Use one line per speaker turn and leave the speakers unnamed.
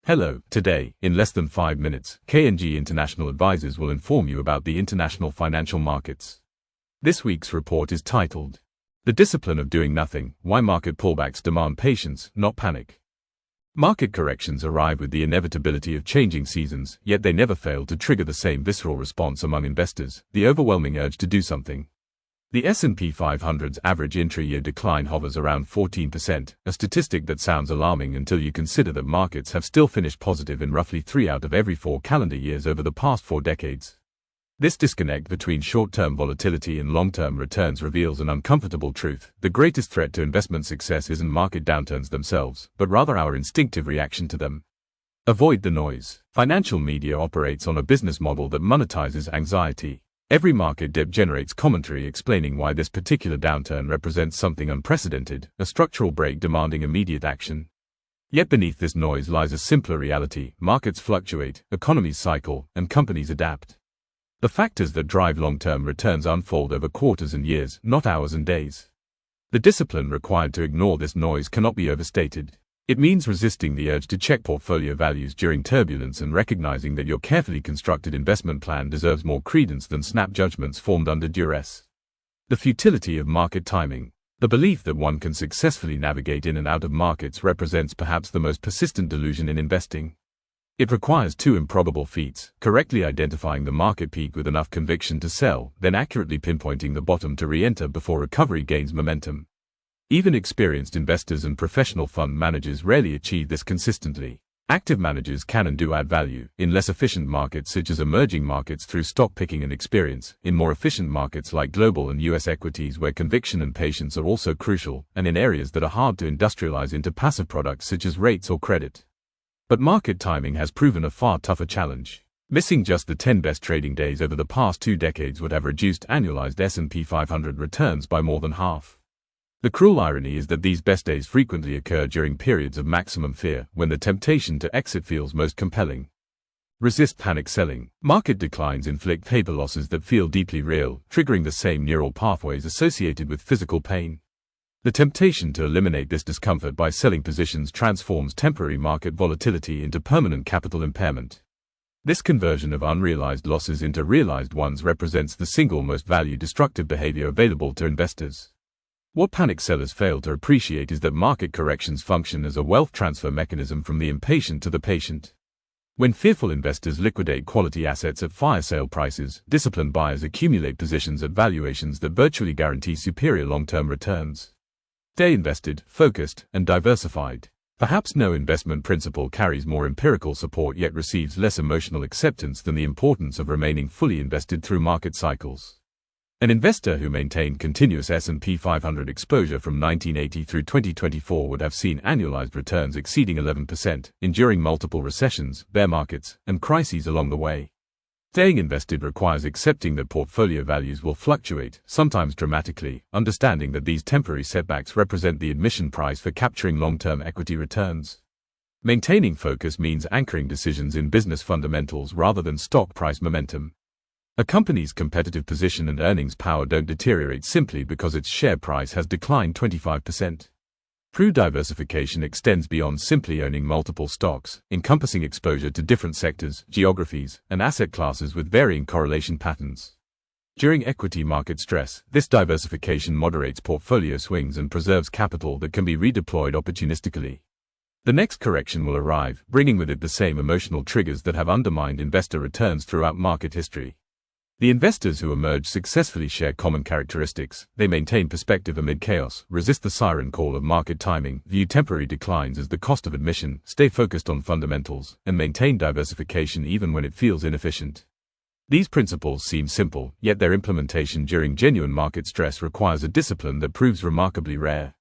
Hello, today, in less than 5 minutes, K&G International Advisors will inform you about the international financial markets. This week's report is titled, The Discipline of Doing Nothing, Why Market Pullbacks Demand Patience, Not Panic. Market corrections arrive with the inevitability of changing seasons, yet they never fail to trigger the same visceral response among investors, the overwhelming urge to do something. The S&P 500's average intra-year decline hovers around 14%, a statistic that sounds alarming until you consider that markets have still finished positive in roughly 3 out of every 4 calendar years over the past 4 decades. This disconnect between short-term volatility and long-term returns reveals an uncomfortable truth. The greatest threat to investment success isn't market downturns themselves, but rather our instinctive reaction to them. Avoid the noise. Financial media operates on a business model that monetizes anxiety. Every market dip generates commentary explaining why this particular downturn represents something unprecedented, a structural break demanding immediate action. Yet beneath this noise lies a simpler reality: markets fluctuate, economies cycle, and companies adapt. The factors that drive long-term returns unfold over quarters and years, not hours and days. The discipline required to ignore this noise cannot be overstated. It means resisting the urge to check portfolio values during turbulence and recognizing that your carefully constructed investment plan deserves more credence than snap judgments formed under duress. The futility of market timing. The belief that one can successfully navigate in and out of markets represents perhaps the most persistent delusion in investing. It requires 2 improbable feats: correctly identifying the market peak with enough conviction to sell, then accurately pinpointing the bottom to re-enter before recovery gains momentum. Even experienced investors and professional fund managers rarely achieve this consistently. Active managers can and do add value in less efficient markets such as emerging markets through stock picking and experience, in more efficient markets like global and US equities where conviction and patience are also crucial, and in areas that are hard to industrialize into passive products such as rates or credit. But market timing has proven a far tougher challenge. Missing just the 10 best trading days over the past 2 decades would have reduced annualized S&P 500 returns by more than half. The cruel irony is that these best days frequently occur during periods of maximum fear, when the temptation to exit feels most compelling. Resist panic selling. Market declines inflict paper losses that feel deeply real, triggering the same neural pathways associated with physical pain. The temptation to eliminate this discomfort by selling positions transforms temporary market volatility into permanent capital impairment. This conversion of unrealized losses into realized ones represents the single most value-destructive behavior available to investors. What panic sellers fail to appreciate is that market corrections function as a wealth transfer mechanism from the impatient to the patient. When fearful investors liquidate quality assets at fire sale prices, disciplined buyers accumulate positions at valuations that virtually guarantee superior long-term returns. Stay invested, focused, and diversified. Perhaps no investment principle carries more empirical support yet receives less emotional acceptance than the importance of remaining fully invested through market cycles. An investor who maintained continuous S&P 500 exposure from 1980 through 2024 would have seen annualized returns exceeding 11%, enduring multiple recessions, bear markets, and crises along the way. Staying invested requires accepting that portfolio values will fluctuate, sometimes dramatically, understanding that these temporary setbacks represent the admission price for capturing long-term equity returns. Maintaining focus means anchoring decisions in business fundamentals rather than stock price momentum. A company's competitive position and earnings power don't deteriorate simply because its share price has declined 25%. True diversification extends beyond simply owning multiple stocks, encompassing exposure to different sectors, geographies, and asset classes with varying correlation patterns. During equity market stress, this diversification moderates portfolio swings and preserves capital that can be redeployed opportunistically. The next correction will arrive, bringing with it the same emotional triggers that have undermined investor returns throughout market history. The investors who emerge successfully share common characteristics. They maintain perspective amid chaos, resist the siren call of market timing, view temporary declines as the cost of admission, stay focused on fundamentals, and maintain diversification even when it feels inefficient. These principles seem simple, yet their implementation during genuine market stress requires a discipline that proves remarkably rare.